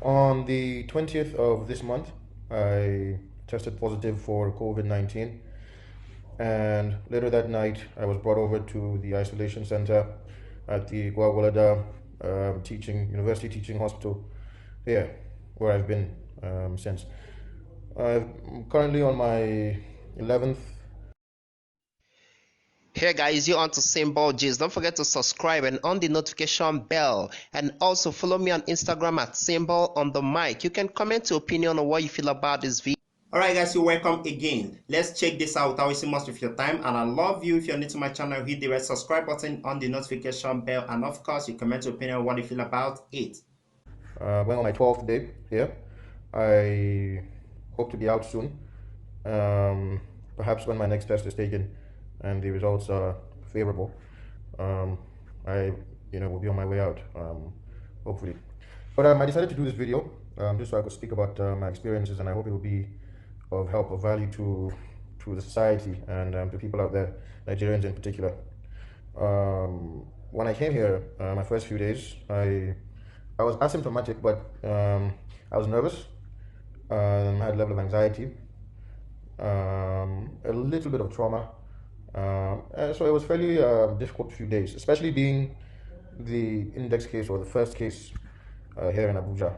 On the 20th of this month, I tested positive for COVID-19, and later that night, I was brought over to the isolation center at the Gwagwalada University Teaching Hospital here, where I've been since. I'm currently on my 11th. Hey guys, you're on to Cimbol Gists. Don't forget to subscribe and on the notification bell. And also follow me on Instagram at Cimbol on the mic. You can comment your opinion on what you feel about this video. Alright guys, you're welcome again. Let's check this out without wasting much of your time. And I love you. If you're new to my channel, hit the red subscribe button on the notification bell. And of course, you comment your opinion on what you feel about it. Well, on my 12th day here. I hope to be out soon. Perhaps when my next test is taken and the results are favorable, I will be on my way out, hopefully. But I decided to do this video just so I could speak about my experiences, and I hope it will be of help, of value to the society and to people out there, Nigerians in particular. When I came here, my first few days, I was asymptomatic, but I was nervous. I had a level of anxiety, a little bit of trauma. So it was fairly difficult few days, especially being the index case or the first case here in Abuja,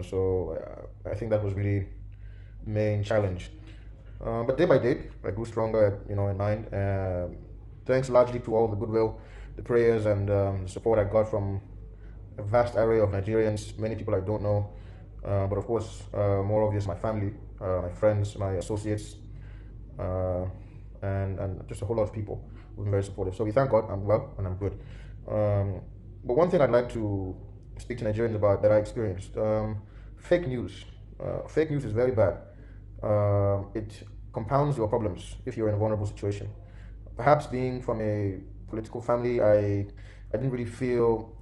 so I think that was really the main challenge. But day by day, I grew stronger, in mind. Thanks largely to all the goodwill, the prayers, and the support I got from a vast array of Nigerians, many people I don't know, but of course, more obvious, my family, my friends, my associates, and just a whole lot of people who've been very supportive. So we thank God I'm well and I'm good. But one thing I'd like to speak to Nigerians about that I experienced, fake news. Fake news is very bad. It compounds your problems if you're in a vulnerable situation. Perhaps being from a political family, I didn't really feel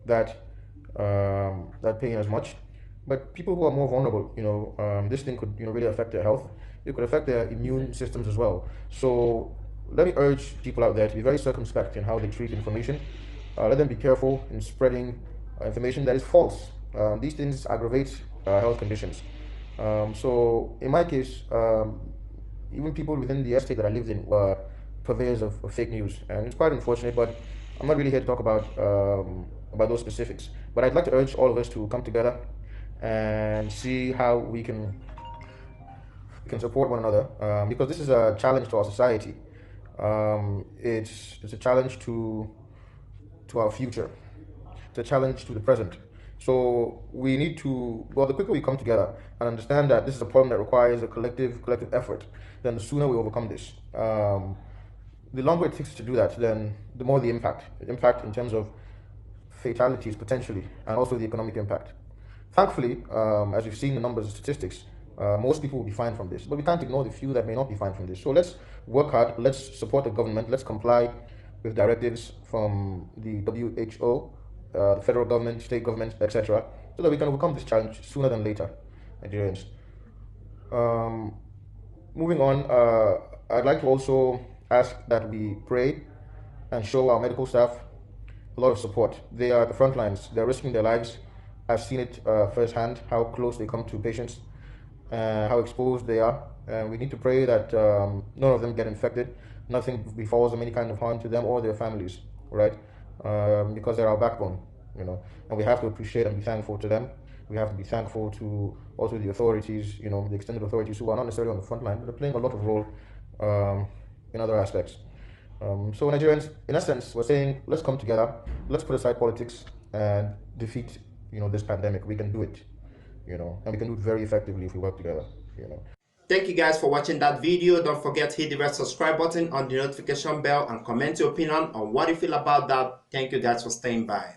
that pain as much. But people who are more vulnerable, this thing could really affect their health. It could affect their immune systems as well. So let me urge people out there to be very circumspect in how they treat information. Let them be careful in spreading information that is false. These things aggravate health conditions. So in my case, even people within the estate that I lived in were purveyors of fake news, and it's quite unfortunate. But I'm not really here to talk about those specifics. But I'd like to urge all of us to come together and see how we can support one another, because this is a challenge to our society. It's a challenge to our future. It's a challenge to the present. So we need to, well, the quicker we come together and understand that this is a problem that requires a collective effort, then the sooner we overcome this. The longer it takes to do that, then the more the impact in terms of fatalities potentially, and also the economic impact. Thankfully, as we've seen the numbers and statistics, most people will be fine from this, but we can't ignore the few that may not be fine from this. So let's work hard, let's support the government, let's comply with directives from the WHO, the federal government, state government, etc., so that we can overcome this challenge sooner than later, Nigerians. Moving on, I'd like to also ask that we pray and show our medical staff a lot of support. They are at the front lines, they're risking their lives. I've seen it firsthand, how close they come to patients, how exposed they are. And we need to pray that none of them get infected, nothing befalls them, any kind of harm to them or their families, right? Because they're our backbone, and we have to appreciate and be thankful to them. We have to be thankful to also the authorities, the extended authorities who are not necessarily on the front line, but they're playing a lot of role in other aspects. So Nigerians, in essence, we're saying, let's come together, let's put aside politics and defeat this pandemic. We can do it, and we can do it very effectively if we work together, Thank you guys for watching that video. Don't forget to hit the red subscribe button on the notification bell and comment your opinion on what you feel about that. Thank you guys for staying by.